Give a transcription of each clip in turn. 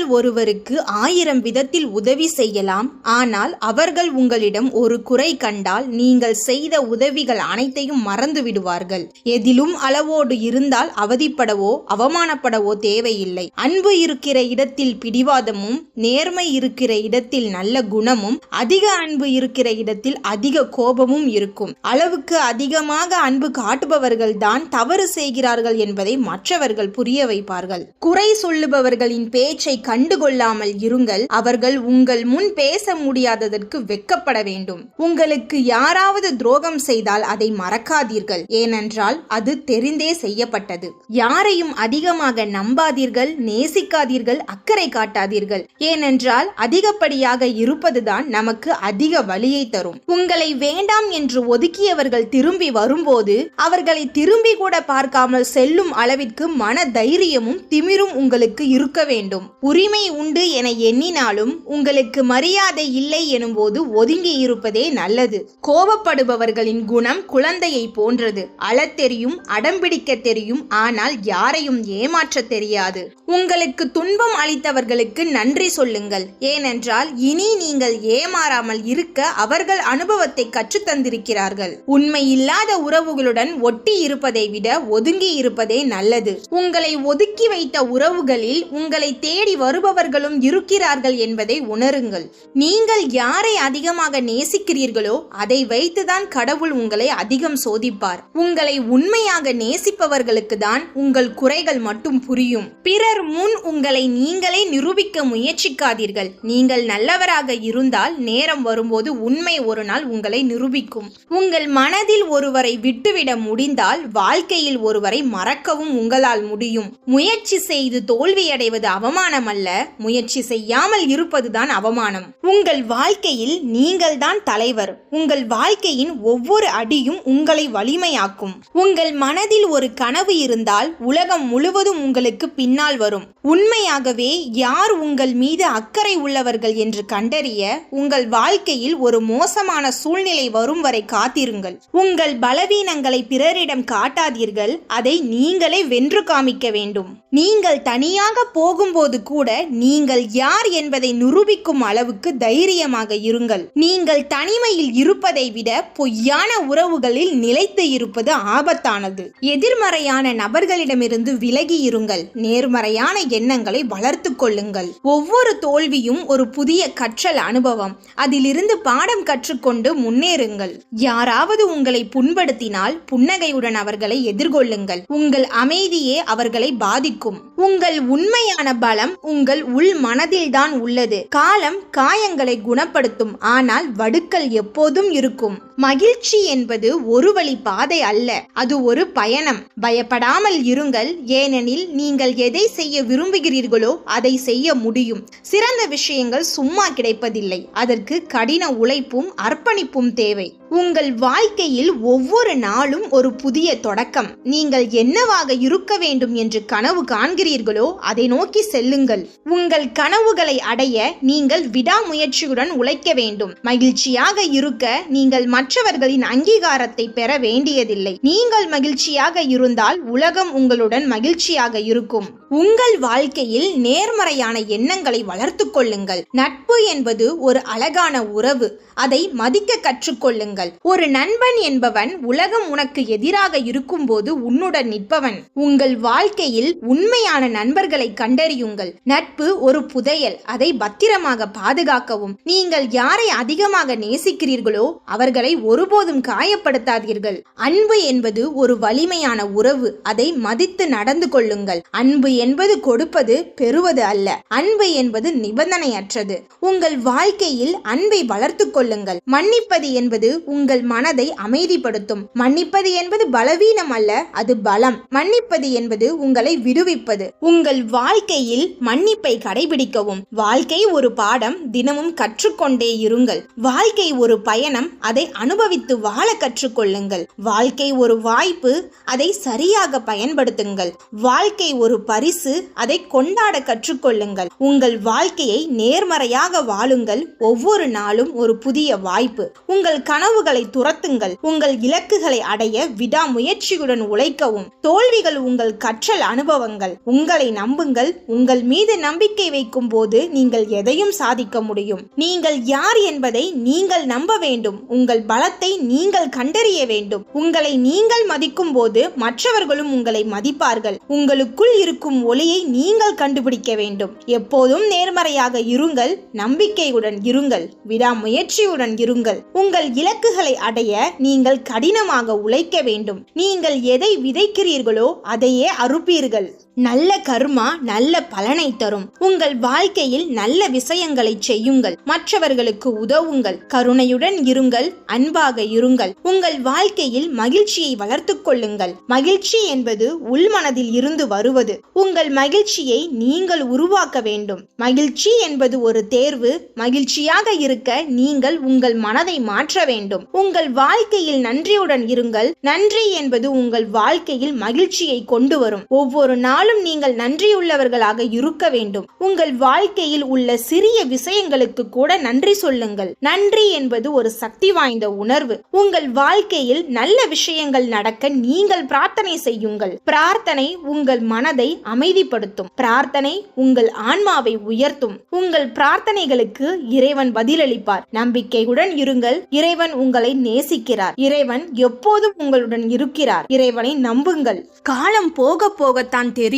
நீங்கள் ஒருவருக்கு 1000 விதத்தில் உதவி செய்யலாம். ஆனால் அவர்கள் உங்களிடம் ஒரு குறை கண்டால் நீங்கள் செய்த உதவிகள் அனைத்தையும் மறந்து விடுவார்கள். எதிலும் அளவோடு இருந்தால் அவதிப்படவோ அவமானப்படவோ தேவையில்லை. அன்பு இருக்கிற இடத்தில் பிடிவாதமும், நேர்மை இருக்கிற இடத்தில் நல்ல குணமும், அதிக அன்பு இருக்கிற இடத்தில் அதிக கோபமும் இருக்கும். அளவுக்கு அதிகமாக அன்பு காட்டுபவர்கள் தான் தவறு செய்கிறார்கள் என்பதை மற்றவர்கள் புரிய வைப்பார்கள். குறை சொல்லுபவர்களின் பேச்சை கண்டுகொள்ளாமல் இருங்கள். அவர்கள் உங்கள் முன் பேச முடியாததற்கு வெட்கப்பட வேண்டும். உங்களுக்கு யாராவது துரோகம் செய்தால் அதை மறக்காதீர்கள். ஏனென்றால் அது தெரிந்தே செய்யப்பட்டது. யாரையும் அதிகமாக நம்பாதீர்கள், நேசிக்காதீர்கள், அக்கறை காட்டாதீர்கள். ஏனென்றால் அதிகப்படியாக இருப்பதுதான் நமக்கு அதிக வலியை தரும். உங்களை வேண்டாம் என்று ஒதுக்கியவர்கள் திரும்பி வரும்போது அவர்களை திரும்பி கூட பார்க்காமல் செல்லும் அளவிற்கு மன தைரியமும் திமிரும் உங்களுக்கு இருக்க வேண்டும். உரிமை உண்டு என எண்ணினாலும் உங்களுக்கு மரியாதை இல்லை எனும்போது ஒதுங்கி இருப்பதே நல்லது. கோபப்படுபவர்களின் குணம் குழந்தையை போன்றது. அழத் தெரியும், அடம்பிடிக்க தெரியும், ஆனால் யாரையும் ஏமாற்ற தெரியாது. உங்களுக்கு துன்பம் அளித்தவர்களுக்கு நன்றி சொல்லுங்கள். ஏனென்றால் இனி நீங்கள் ஏமாறாமல் இருக்க அவர்கள் அனுபவத்தை கற்றுத்தந்திருக்கிறார்கள். உண்மை இல்லாத உறவுகளுடன் ஒட்டி இருப்பதை விட ஒதுங்கி இருப்பதே நல்லது. உங்களை ஒதுக்கி வைத்த உறவுகளில் உங்களை தேடி வருபவர்களும் இருக்கிறார்கள் என்பதை உணருங்கள். நீங்கள் யாரை அதிகமாக நேசிக்கிறீர்களோ அதை வைத்துதான் கடவுள் உங்களை அதிகம் சோதிப்பார். உங்களை உண்மையாக நேசிப்பவர்களுக்கு தான் உங்கள் குறைகள் மட்டும் புரியும். பிறர் முன் உங்களை நீங்களே நிரூபிக்க முயற்சிக்காதீர்கள். நீங்கள் நல்லவராக இருந்தால் நேரம் வரும்போது உண்மை ஒரு நாள் உங்களை நிரூபிக்கும். உங்கள் மனதில் ஒருவரை விட்டுவிட முடிந்தால் வாழ்க்கையில் ஒருவரை மறக்கவும் உங்களால் முடியும். முயற்சி செய்து தோல்வியடைவது அவமானம் அல்ல, முயற்சி செய்யாமல் இருப்பதுதான் அவமானம். உங்கள் வாழ்க்கையில் நீங்கள் தான் தலைவர். உங்கள் வாழ்க்கையின் ஒவ்வொரு அடியும் உங்களை வலிமையாக்கும். உங்கள் மனதில் ஒரு கனவு இருந்தால் உலகம் முழுவதும் உங்களுக்கு பின்னால் வரும். உண்மையாகவே யார் உங்கள் மீது அக்கறை உள்ளவர்கள் என்று கண்டறிய உங்கள் வாழ்க்கையில் ஒரு மோசமான சூழ்நிலை வரும் வரை காத்திருங்கள். உங்கள் பலவீனங்களை பிறரிடம் காட்டாதீர்கள். அதை நீங்களே வென்று காமிக்க வேண்டும். நீங்கள் தனியாக போகும்போது கூட நீங்கள் யார் என்பதை நிரூபிக்கும் அளவுக்கு தைரியமாக இருங்கள். நீங்கள் தனிமையில் இருப்பதை விட பொய்யான உறவுகளில் நிலைத்து இருப்பது ஆபத்தானது. எதிர்மறையான நபர்களிடமிருந்து விலகி இருங்கள். நேர்மறையான எண்ணங்களை வளர்த்து கொள்ளுங்கள். ஒவ்வொரு தோல்வியும் ஒரு புதிய கற்றல் அனுபவம். அதிலிருந்து பாடம் கற்றுக்கொண்டு முன்னேறுங்கள். யாராவது உங்களை புண்படுத்தினால் புன்னகையுடன் அவர்களை எதிர்கொள்ளுங்கள். உங்கள் அமைதியே அவர்களை பாதிக்கும். உங்கள் உண்மையான பலம் உங்கள் உள் மனதில்தான் உள்ளது. காலம் காயங்களை குணப்படுத்தும், ஆனால் வடுக்கள் எப்போதும் இருக்கும். மகிழ்ச்சி என்பது ஒரு வழி பாதை அல்ல, அது ஒரு பயணம். பயப்படாமல் இருங்கள். ஏனெனில் நீங்கள் எதை செய்ய விரும்புகிறீர்களோ அதை செய்ய முடியும். சிறந்த விஷயங்கள் சும்மா கிடைப்பதில்லை. அதற்கு கடின உழைப்பும் அர்ப்பணிப்பும் தேவை. உங்கள் வாழ்க்கையில் ஒவ்வொரு நாளும் ஒரு புதிய தொடக்கம். நீங்கள் என்னவாக இருக்க வேண்டும் என்று கனவு காண்கிறீர்களோ அதை நோக்கி செல்லுங்கள். உங்கள் கனவுகளை அடைய நீங்கள் விடாமுயற்சியுடன் உழைக்க வேண்டும். மகிழ்ச்சியாக இருக்க நீங்கள் மற்றவர்களின் அங்கீகாரத்தை பெற வேண்டியதில்லை. நீங்கள் மகிழ்ச்சியாக இருந்தால் உலகம் உங்களுடன் மகிழ்ச்சியாக இருக்கும். உங்கள் வாழ்க்கையில் நேர்மறையான எண்ணங்களை வளர்த்து கொள்ளுங்கள். நட்பு என்பது ஒரு அழகான உறவு. அதை மதிக்க கற்றுக்கொள்ளுங்கள். ஒரு நண்பன் என்பவன் உலகம் உனக்கு எதிராக இருக்கும் போது உன்னுடன் நிற்பவன். உங்கள் வாழ்க்கையில் உண்மையான நண்பர்களை கண்டறியுங்கள். நட்பு ஒரு புதையல். அதை பத்திரமாக பாதுகாக்கவும். நீங்கள் யாரை அதிகமாக நேசிக்கிறீர்களோ அவர்களை ஒருபோதும் காயப்படுத்தாதீர்கள். அன்பு என்பது ஒரு வலிமையான உறவு. அதை மதித்து நடந்து கொள்ளுங்கள். அன்பு என்பது கொடுப்பது பெறுவது அல்ல. அன்பு என்பது நிபந்தனையற்றது. உங்கள் வாழ்க்கையில் அன்பை வளர்த்து கொள்ளுங்கள். மன்னிப்பது என்பது உங்கள் மனதை அமைதிப்படுத்தும். மன்னிப்பது என்பது பலவீனம் அல்ல, அது பலம். மன்னிப்பது என்பது உங்களை விடுவிப்பது. உங்கள் வாழ்க்கையில் மன்னிப்பை கடைபிடிக்கவும். வாழ்க்கை ஒரு பாடம், தினமும் கற்றுக்கொண்டே இருங்கள். வாழ்க்கை ஒரு பயணம், அதை அனுபவித்து வாழ கற்றுக்கொள்ளுங்கள். வாழ்க்கை ஒரு வாய்ப்பு, அதை சரியாக பயன்படுத்துங்கள். வாழ்க்கை ஒரு பரிசு. அதை கொண்டாட கற்றுக்கொள்ளுங்கள். உங்கள் வாழ்க்கையை நேர்மறையாக வாழுங்கள். ஒவ்வொரு நாளும் ஒரு புதிய வாய்ப்பு. உங்கள் கனவுகளை துரத்துங்கள். உங்கள் இலக்குகளை அடைய விடாமுயற்சியுடன் உழைக்கவும். தோல்விகள் உங்கள் கற்றல் அனுபவங்கள். உங்களை நம்புங்கள். உங்கள் மீது நம்பிக்கை வைக்கும் போது நீங்கள் எதையும் சாதிக்க முடியும். நீங்கள் யார் என்பதை நீங்கள் நம்ப வேண்டும். உங்கள் பலத்தை நீங்கள் கண்டறிய வேண்டும். உங்களை நீங்கள் மதிக்கும் போது மற்றவர்களும் உங்களை மதிப்பார்கள். உங்களுக்குள் இருக்கும் ஒளியை நீங்கள் கண்டுபிடிக்க வேண்டும். எப்போதும் நேர்மறையாக இருங்கள். நம்பிக்கையுடன் இருங்கள். விடாமுயற்சியுடன் இருங்கள். உங்கள் இலக்குகளை அடைய நீங்கள் கடினமாக உழைக்க வேண்டும். நீங்கள் எதை விதைக்கிறீர்களோ அதையே அறுப்பீர்கள். நல்ல கர்மா நல்ல பலனை தரும். உங்கள் வாழ்க்கையில் நல்ல விஷயங்களை செய்யுங்கள். மற்றவர்களுக்கு உதவுங்கள். கருணையுடன் இருங்கள். அன்பாக இருங்கள். உங்கள் வாழ்க்கையில் மகிழ்ச்சியை வளர்த்துக் கொள்ளுங்கள். மகிழ்ச்சி என்பது உள்மனதில் இருந்து வருவது. உங்கள் மகிழ்ச்சியை நீங்கள் உருவாக்க வேண்டும். மகிழ்ச்சி என்பது ஒரு தேர்வு. மகிழ்ச்சியாக இருக்க நீங்கள் உங்கள் மனதை மாற்ற வேண்டும். உங்கள் வாழ்க்கையில் நன்றியுடன் இருங்கள். நன்றி என்பது உங்கள் வாழ்க்கையில் மகிழ்ச்சியை கொண்டு வரும். ஒவ்வொரு நாளும் நீங்கள் நன்றியுள்ளவர்களாக இருக்க வேண்டும். உங்கள் வாழ்க்கையில் உள்ள சிறிய விஷயங்களுக்கு கூட நன்றி சொல்லுங்கள். நன்றி என்பது ஒரு சக்தி வாய்ந்த உணர்வு. உங்கள் வாழ்க்கையில் நல்ல விஷயங்கள் நடக்க நீங்கள் பிரார்த்தனை செய்யுங்கள். பிரார்த்தனை உங்கள் மனதை அமைதிப்படுத்தும். பிரார்த்தனை உங்கள் ஆன்மாவை உயர்த்தும். உங்கள் பிரார்த்தனைகளுக்கு இறைவன் பதிலளிப்பார். நம்பிக்கையுடன் இருங்கள். இறைவன் உங்களை நேசிக்கிறார். இறைவன் எப்போதும் உங்களுடன் இருக்கிறார். இறைவனை நம்புங்கள். காலம் போக போகத்தான் தெரியும்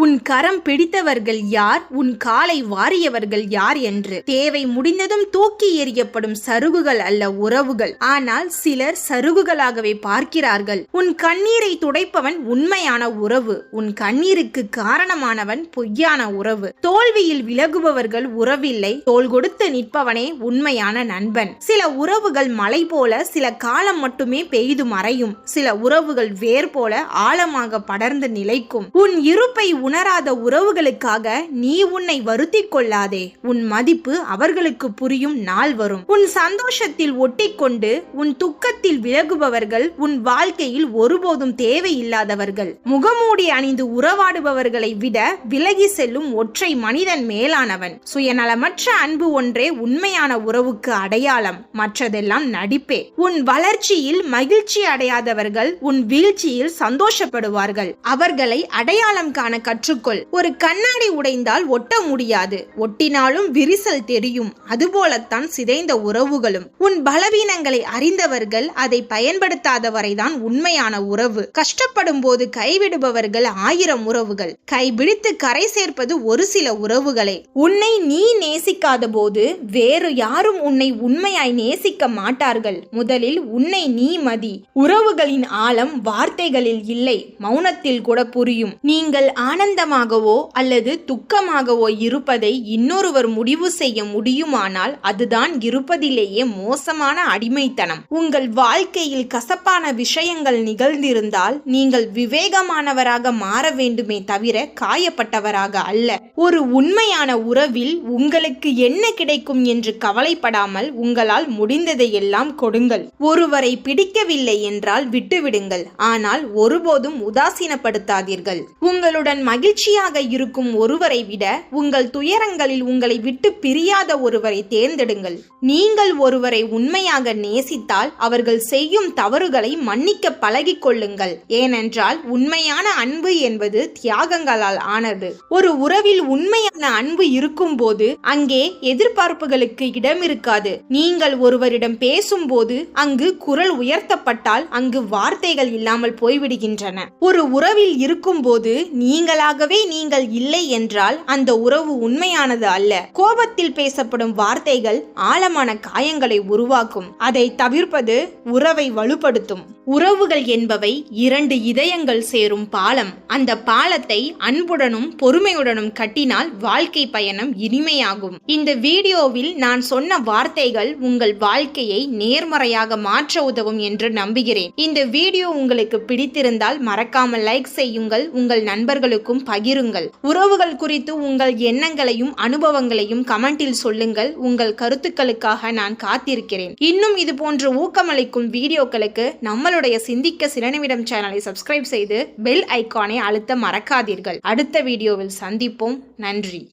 உன் கரம் பிடித்தவர்கள் யார், உன் காலை வாரியவர்கள் யார் என்று. தேவை முடிந்ததும் தூக்கி எறியப்படும் சருகுகள் அல்ல உறவுகள். ஆனால் சிலர் சருகுகளாகவே பார்க்கிறார்கள். உன் கண்ணீரை துடைப்பவன் உண்மையான உறவு. உன் கண்ணீருக்கு காரணமானவன் பொய்யான உறவு. தோல்வியில் விலகுபவர்கள் உறவில்லை. தோள் கொடுத்து நிற்பவனே உண்மையான நண்பன். சில உறவுகள் மலை போல சில காலம் மட்டுமே பெய்து மறையும். சில உறவுகள் வேர் போல ஆழமாக படர்ந்து நிலைக்கும். உன் இருப்பை உணராத உறவுகளுக்காக நீ உன்னை வருத்திக் கொள்ளாதே. உன் மதிப்பு அவர்களுக்கு புரியும் நாள் வரும். உன் சந்தோஷத்தில் ஒட்டிக்கொண்டு உன் துக்கத்தில் விலகுபவர்கள் உன் வாழ்க்கையில் ஒருபோதும் தேவையில்லாதவர்கள். முகமூடி அணிந்து உறவாடுபவர்களை விட விலகி செல்லும் ஒற்றை மனிதன் மேலானவன். சுயநலமற்ற அன்பு ஒன்றே உண்மையான உறவுக்கு அடையாளம். மற்றதெல்லாம் நடிப்பே. உன் வளர்ச்சியில் மகிழ்ச்சி அடையாதவர்கள் உன் வீழ்ச்சியில் சந்தோஷப்படுவார்கள். அவர்களை அடையாளம் காண கற்றுக்கொள். ஒரு கண்ணாடி உடைந்தால் ஒட்ட முடியாது. ஒட்டினாலும் விரிசல் தெரியும். அதுபோலத்தான் சிதைந்த உறவுகளும். உன் பலவீனங்களை அறிந்தவர்கள் அதை பயன்படுத்தாதவரைதான் உண்மையான உறவு. கஷ்டப்படும் போது கைவிடுபவர்கள் 1000 உறவுகள். கைபிடித்து கரை சேர்ப்பது ஒரு சில உறவுகளே. உன்னை நீ நேசிக்காத போது வேறு யாரும் உன்னை உண்மையாய் நேசிக்க மாட்டார்கள். முதலில் உன்னை நீ மதி. உறவுகளின் ஆழம் வார்த்தைகளில் இல்லை, மௌனத்தில் கூட புரியும். நீங்கள் ஆனந்தமாகவோ அல்லது துக்கமாகவோ இருப்பதை இன்னொருவர் முடிவு செய்ய முடியுமானால் அதுதான் இருப்பதிலேயே மோசமான அடிமைத்தனம். உங்கள் வாழ்க்கையில் கசப்பான விஷயங்கள் நிகழ்ந்திருந்தால் நீங்கள் விவேகமானவராக மாற வேண்டுமே தவிர காயப்பட்டவராக அல்ல. ஒரு உண்மையான உறவில் உங்களுக்கு என்ன கிடைக்கும் என்று கவலைப்படாமல் உங்களால் முடிந்ததை எல்லாம் கொடுங்கள். ஒருவரை பிடிக்கவில்லை என்றால் விட்டுவிடுங்கள். ஆனால் ஒருபோதும் உதாசீனப்படுத்தாதீர்கள். உங்களுடன் மகிழ்ச்சியாக இருக்கும் ஒருவரை விட உங்கள் துயரங்களில் உங்களை விட்டு பிரியாத ஒருவரை தேர்ந்தெடுங்கள். நீங்கள் ஒருவரை உண்மையாக நேசித்தால் அவர்கள் செய்யும் தவறுகளை மன்னிக்க பழகிக் கொள்ளுங்கள். ஏனென்றால் உண்மையான அன்பு என்பது தியாகங்களால் ஆனது. ஒரு உறவில் உண்மையான அன்பு இருக்கும் போது அங்கே எதிர்பார்ப்புகளுக்கு இடம் இருக்காது. நீங்கள் ஒருவரிடம் பேசும்போது அங்கு குரல் உயர்த்தப்பட்டால் அங்கு வார்த்தைகள் இல்லாமல் போய்விடுகின்றன. ஒரு உறவில் இருக்கும் போது நீங்களாகவே நீங்கள் இல்லை என்றால் அந்த உறவு உண்மையானது அல்ல. கோபத்தில் பேசப்படும் வார்த்தைகள் ஆழமான காயங்களை உருவாக்கும். அதை தவிர்ப்பது உறவை வலுப்படுத்தும். உறவுகள் என்பவை 2 இதயங்கள் சேரும் பாலம். அந்த பாலத்தை அன்புடனும் பொறுமையுடனும் கட்டினால் வாழ்க்கை பயணம் இனிமையாகும். இந்த வீடியோவில் நான் சொன்ன வார்த்தைகள் உங்கள் வாழ்க்கையை நேர்மறையாக மாற்ற உதவும் என்று நம்புகிறேன். இந்த வீடியோ உங்களுக்கு பிடித்திருந்தால் மறக்காமல் லைக் செய்யுங்கள். உங்கள் நண்பர்களுக்கும் பகிருங்கள். உறவுகள் குறித்து உங்கள் எண்ணங்களையும் அனுபவங்களையும் கமெண்டில் சொல்லுங்கள். உங்கள் கருத்துக்களுக்காக நான் காத்திருக்கிறேன். இன்னும் இது போன்ற ஊக்கமளிக்கும் வீடியோக்களுக்கு நம்மளுடைய சிந்திக்க சில நிமிடம் சேனலை சப்ஸ்கிரைப் செய்து பெல் ஐகானை அழுத்த மறக்காதீர்கள். மறவாதீர்கள். அடுத்த வீடியோவில் சந்திப்போம். நன்றி.